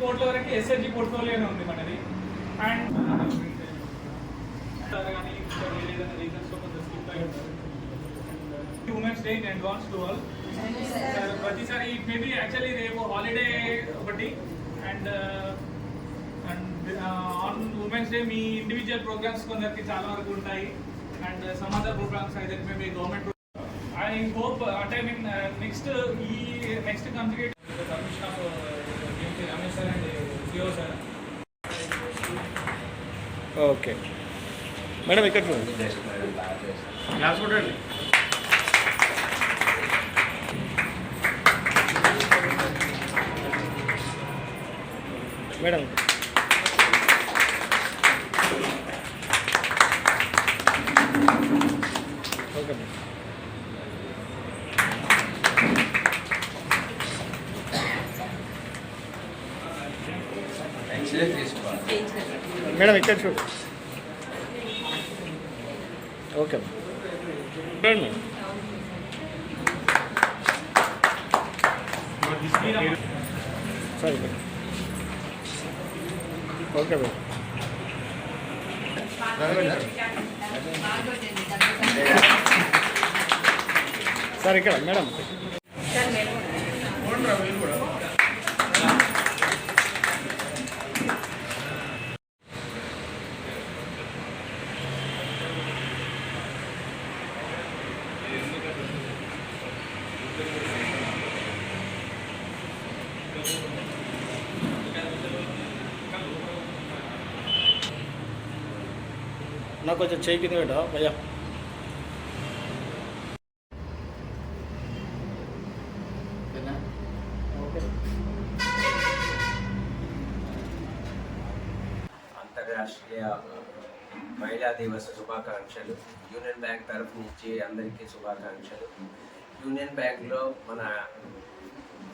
కోట్ల వరకు ఎస్ఎస్జి పోర్ట్ఫోలియోనే ఉంది మనది. అండ్ కానీ ఏదైనా రీజన్స్లో కొంచెం స్కిప్ అయ్యి ఉంటారు. Women's day in advance to all. ప్రతిసారి మేబీ యాక్చువల్లీ రేపు హాలిడే ఒకటి అండ్ ఆన్ ఉమెన్స్ డే మీ ఇండివిజువల్ ప్రోగ్రామ్స్ కొందరికి చాలా వరకు ఉంటాయి అండ్ సమ్ అదర్ ప్రోగ్రామ్స్ అయితే మేబీ గవర్నమెంట్. ఐ హోప్ అంటే mean next complete permission of Ramesh sir and CO sir. Okay madam ఇక్కడ క్లాస్ చూడండి. మేడం ఓకే మేడం ఇక్కడ చూడు. ఓకే మేడం సరే ఓకే మేడం. సార్ ఇక్కడ మేడం నాకు కొంచెం చేయి కింద పెట్టా భయ్యా. అంతర్రాష్ట్రీయ మహిళా దివస్ శుభాకాంక్షలు. యూనియన్ బ్యాంక్ తరఫు నుంచి అందరికీ శుభాకాంక్షలు. యూనియన్ బ్యాంక్లో మన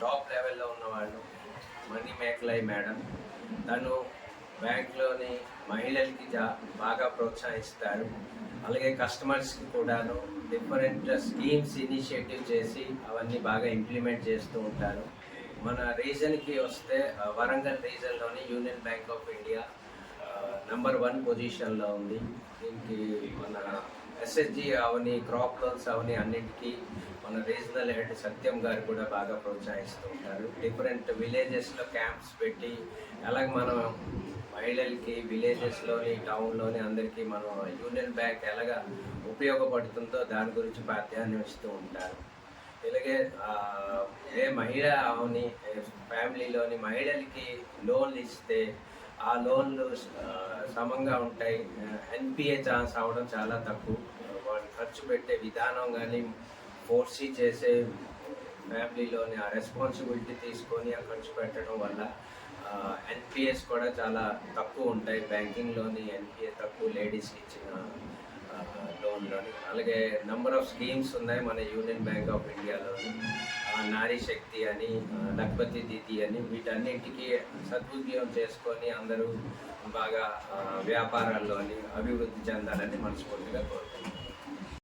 టాప్ లెవెల్లో ఉన్నవాళ్ళు మణి మేకలై మేడం, తను బ్యాంక్లోని మహిళలకి బాగా ప్రోత్సహిస్తారు. అలాగే కస్టమర్స్కి కూడాను డిఫరెంట్ స్కీమ్స్ ఇనిషియేటివ్ చేసి అవన్నీ బాగా ఇంప్లిమెంట్ చేస్తూ ఉంటారు. మన రీజన్కి వస్తే వరంగల్ రీజన్లోని Union Bank of India number 1 పొజిషన్లో ఉంది. దీనికి మన ఎస్ఎస్జి అవని, క్రాప్ లోన్స్ అవని అన్నింటికీ మన రీజనల్ హెడ్ సత్యం గారు కూడా బాగా ప్రోత్సహిస్తూ ఉంటారు. డిఫరెంట్ విలేజెస్లో క్యాంప్స్ పెట్టి అలాగే మనం మహిళలకి విలేజెస్లోని టౌన్లోని అందరికీ మనం యూనియన్ బ్యాంక్ ఎలాగా ఉపయోగపడుతుందో దాని గురించి ప్రాధాన్యం ఇస్తూ ఉంటారు. ఇలాగే ఏ మహిళ అవని ఫ్యామిలీలోని మహిళలకి లోన్లు ఇస్తే ఆ లోన్లు సమంగా ఉంటాయి. ఎన్పిఏ ఛాన్స్ అవ్వడం చాలా తక్కువ. వాళ్ళు ఖర్చు పెట్టే విధానం కానీ ఫోర్సీ చేసే ఫ్యామిలీలోని ఆ రెస్పాన్సిబిలిటీ తీసుకొని ఆ ఖర్చు పెట్టడం వల్ల ఎన్పిఎస్ కూడా చాలా తక్కువ ఉంటాయి. బ్యాంకింగ్లోని ఎన్పిఏ తక్కువ లేడీస్కి ఇచ్చిన లోన్లోని. అలాగే నెంబర్ ఆఫ్ స్కీమ్స్ ఉన్నాయి మన యూనియన్ బ్యాంక్ ఆఫ్ ఇండియాలోని. నారీ శక్తి అని, లక్పతి దీది అని, వీటన్నింటికి సద్వినియోగం చేసుకొని అందరూ బాగా వ్యాపారాల్లోని అభివృద్ధి చెందాలని మనస్ఫూర్తిగా కోరుకుంటున్నాను.